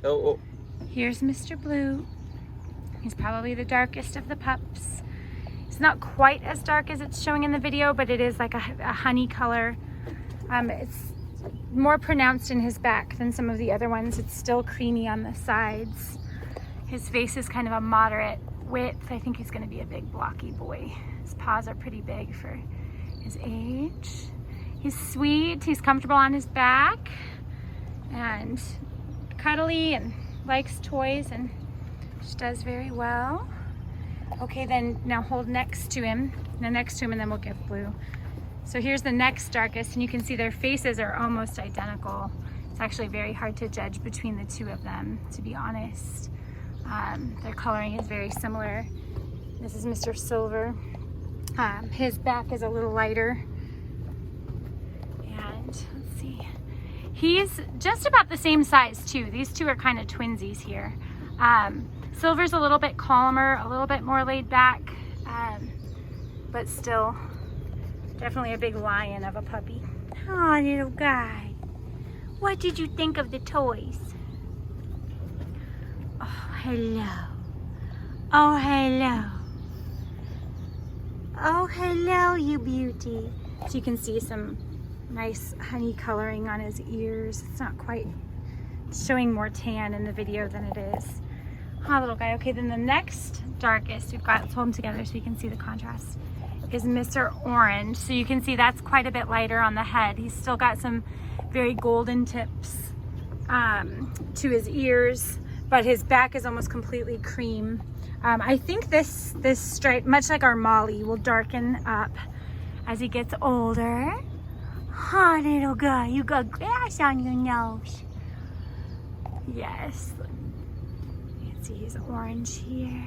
Oh. Here's Mr. Blue. He's probably the darkest of the pups. It's not quite as dark as it's showing in the video, but it is like a honey color. It's more pronounced in his back than some of the other ones. It's still creamy on the sides. His face is kind of a moderate width. I think he's going to be a big blocky boy. His paws are pretty big for his age. He's sweet, he's comfortable on his back, and cuddly, and likes toys, and just does very well. Okay, then now hold next to him, and then we'll give Blue. So here's the next darkest, and you can see their faces are almost identical. It's actually very hard to judge between the two of them, to be honest. Their coloring is very similar. This is Mr. Silver. His back is a little lighter. And let's see. He's just about the same size too. These two are kind of twinsies here. Silver's a little bit calmer, a little bit more laid back, but still definitely a big lion of a puppy. Oh, little guy. What did you think of the toys? Oh, hello. Oh, hello. Oh, hello, you beauty. So you can see some nice honey coloring on his ears. It's not quite showing more tan in the video than it is. Oh, little guy. Okay, then the next darkest, let's hold them together so you can see the contrast, is Mr. Orange. So you can see that's quite a bit lighter on the head. He's still got some very golden tips to his ears, but his back is almost completely cream. I think this stripe, much like our Molly, will darken up as he gets older. Oh, little guy, you got grass on your nose. Yes. You can see he's orange here.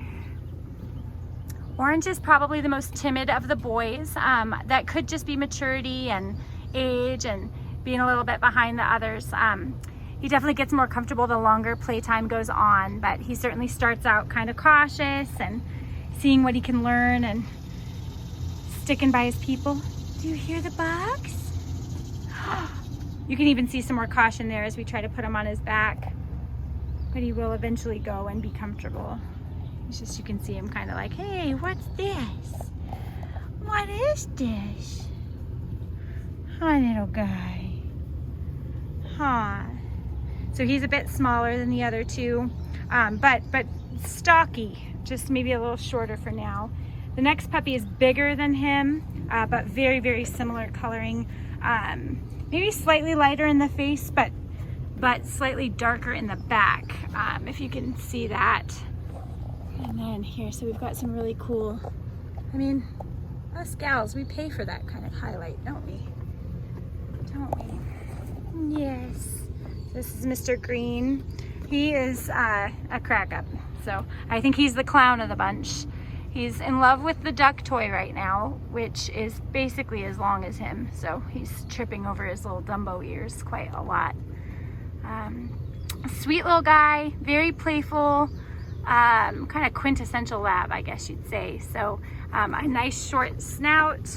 Orange is probably the most timid of the boys. That could just be maturity and age and being a little bit behind the others. He definitely gets more comfortable the longer playtime goes on, but he certainly starts out kind of cautious and seeing what he can learn and sticking by his people. Do you hear the bugs? You can even see some more caution there as we try to put him on his back, but he will eventually go and be comfortable. It's just, you can see him kind of like, hey, what's this? What is this? Hi, little guy. Huh. So he's a bit smaller than the other two, but stocky, just maybe a little shorter for now. The next puppy is bigger than him, but very, very similar coloring. Maybe slightly lighter in the face, but slightly darker in the back, if you can see that. And then here, so we've got some really cool, I mean, us gals, we pay for that kind of highlight, don't we? Don't we? Yes. This is Mr. Green. He is a crack up. So I think he's the clown of the bunch. He's in love with the duck toy right now, which is basically as long as him. So he's tripping over his little Dumbo ears quite a lot. Sweet little guy, very playful, kind of quintessential lab, I guess you'd say. So a nice short snout.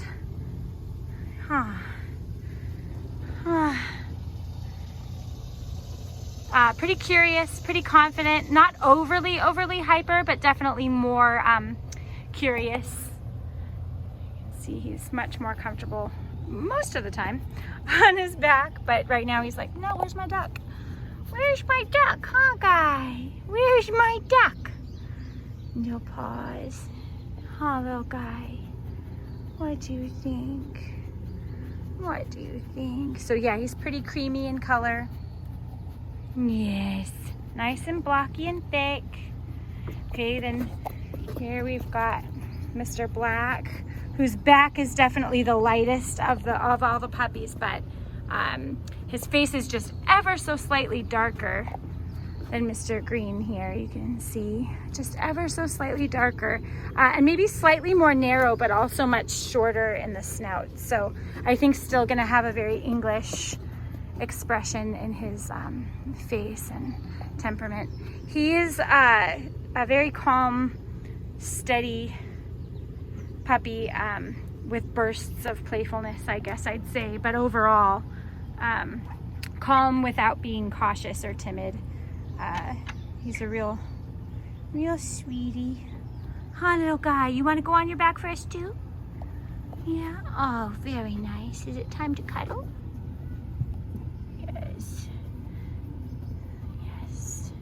Pretty curious, pretty confident, not overly hyper, but definitely more curious. You can see he's much more comfortable most of the time on his back, but right now he's like, no, where's my duck? Where's my duck, huh, guy? Where's my duck? No pause. Huh, little guy? What do you think? What do you think? So yeah, he's pretty creamy in color. Yes, nice and blocky and thick. Okay, then here we've got Mr. Black, whose back is definitely the lightest of all the puppies, but his face is just ever so slightly darker than Mr. Green here. You can see just ever so slightly darker, and maybe slightly more narrow, but also much shorter in the snout. So I think still gonna have a very English expression in his face and temperament. He is a very calm, steady puppy with bursts of playfulness, I guess I'd say, but overall calm without being cautious or timid. He's a real sweetie. Huh, little guy? You want to go on your back first too? Yeah? Oh, very nice. Is it time to cuddle? Yes. Yes.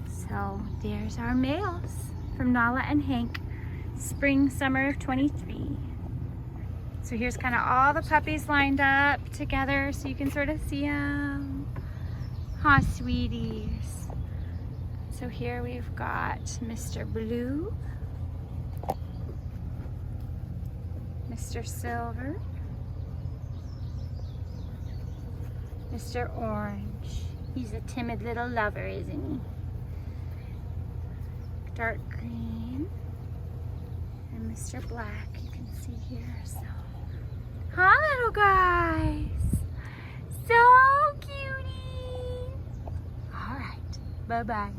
So there's our males from Nala&Hank, spring, summer of 23. So here's kind of all the puppies lined up together so you can sort of see them. Huh, sweeties. So here we've got Mr. Blue, Mr. Silver, Mr. Orange. He's a timid little lover, isn't he? Dark green, and Mr. Black, you can see here. So, huh, little guys? So cutie. All right, bye-bye.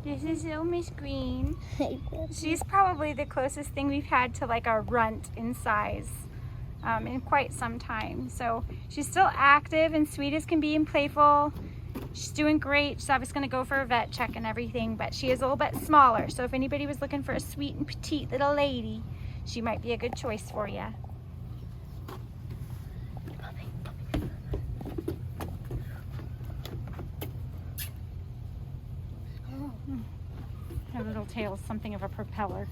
This is little Miss Green. She's probably the closest thing we've had to like a runt in size in quite some time. So she's still active and sweet as can be and playful. She's doing great. She's obviously going to go for a vet check and everything, but she is a little bit smaller. So if anybody was looking for a sweet and petite little lady, she might be a good choice for you. Her little tail is something of a propeller.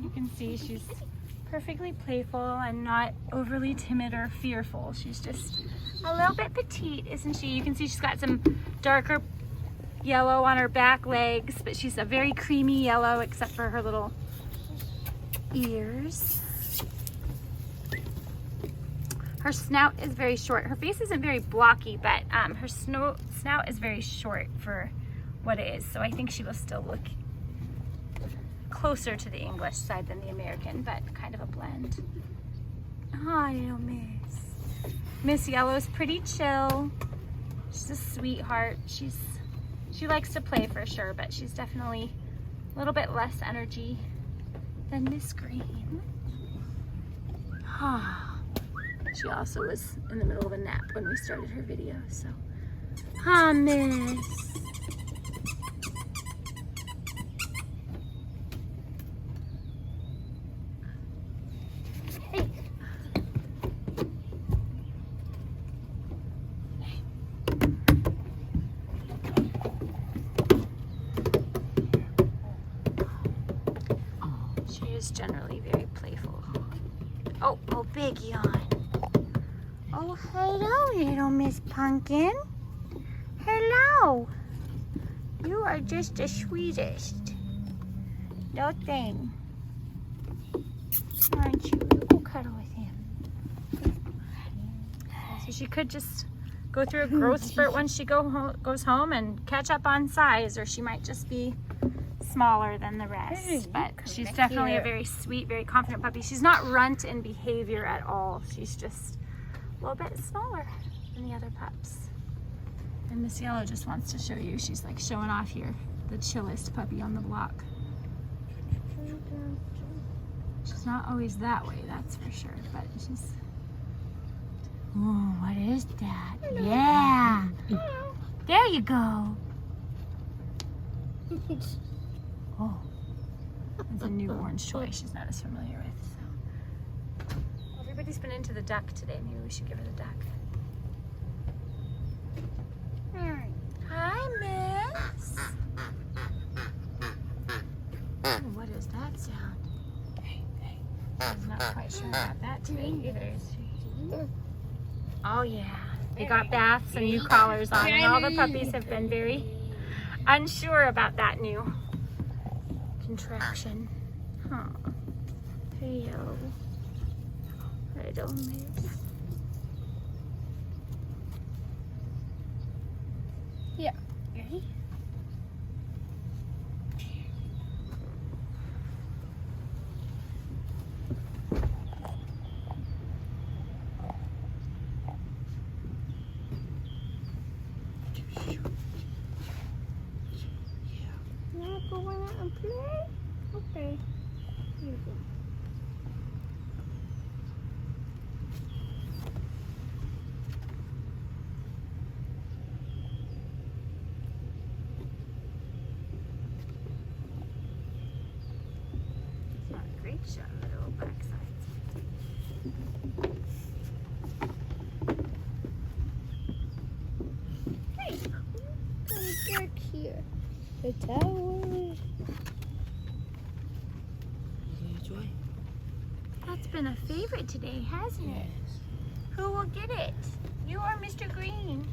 You can see she's perfectly playful and not overly timid or fearful. She's just a little bit petite, isn't she? You can see she's got some darker yellow on her back legs, but she's a very creamy yellow except for her little ears. Her snout is very short. Her face isn't very blocky, but her snout is very short for what it is. So I think she will still look closer to the English side than the American, but kind of a blend. Hi, little Miss. Miss Yellow's pretty chill. She's a sweetheart. She likes to play for sure, but she's definitely a little bit less energy than Miss Green. She also was in the middle of a nap when we started her video, so. Miss. She is generally very playful. Oh, big yawn. Oh, hello, little Miss Pumpkin. Hello. You are just the sweetest. No thing. Aren't you? Go cuddle with him. So she could just go through a growth spurt once she goes home and catch up on size, or she might just be smaller than the rest. But she's definitely a very sweet, very confident puppy. She's not runt in behavior at all. She's just a little bit smaller than the other pups. And Miss Yellow just wants to show you. She's like showing off here, the chillest puppy on the block. She's not always that way, that's for sure, but she's... Oh, what is that? Hello. Yeah! Hello. There you go! Oh, it's a new orange toy she's not as familiar with. So. Everybody's been into the duck today. Maybe we should give her the duck. Hi, Miss. Oh, what is that sound? I'm not quite sure about that today either. Oh yeah, they got baths and new collars on, and all the puppies have been very unsure about that new contraption. Huh. Hello. Little Miss. Yeah. Ready? Yeah, go on out and play? Okay. Here you go. Shot the little backside. Hey, come back here. The tower. You enjoy? That's been a favorite today, hasn't it? Who will get it? You or Mr. Green?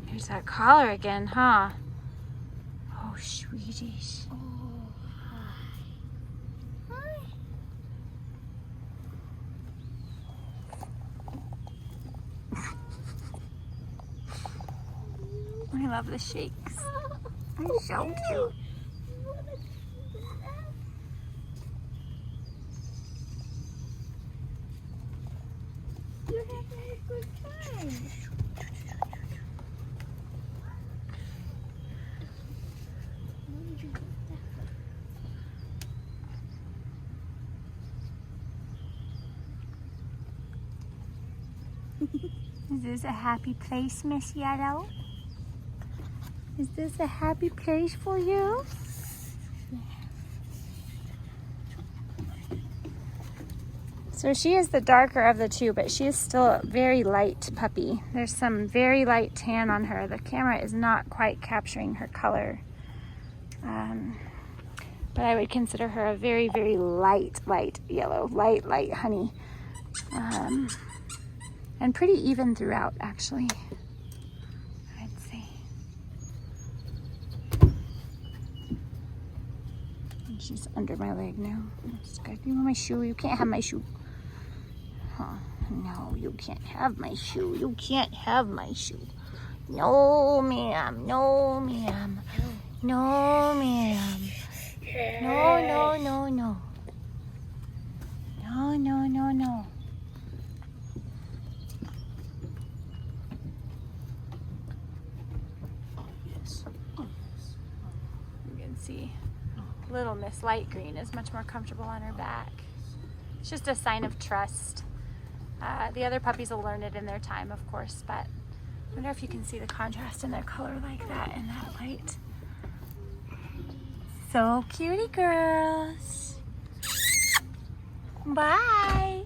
There's that collar again, huh? Oh, sweeties. Oh, hi. Hi. love the shakes. They're so cute. You're having a good time. Is this a happy place, Miss Yellow? Is this a happy place for you? So she is the darker of the two, but she is still a very light puppy. There's some very light tan on her. The camera is not quite capturing her color. But I would consider her a very, very light yellow, light honey. And pretty even throughout, actually, I'd say. And she's under my leg now. That's good. You want my shoe? You can't have my shoe. Huh? No, you can't have my shoe. You can't have my shoe. No, ma'am. No, ma'am. No, ma'am. No, no, no, no. No, no, no, no. You can see little Miss Light Green is much more comfortable on her back. It's just a sign of trust. The other puppies will learn it in their time, of course, but I wonder if you can see the contrast in their color like that in that light. So cutie girls. Bye.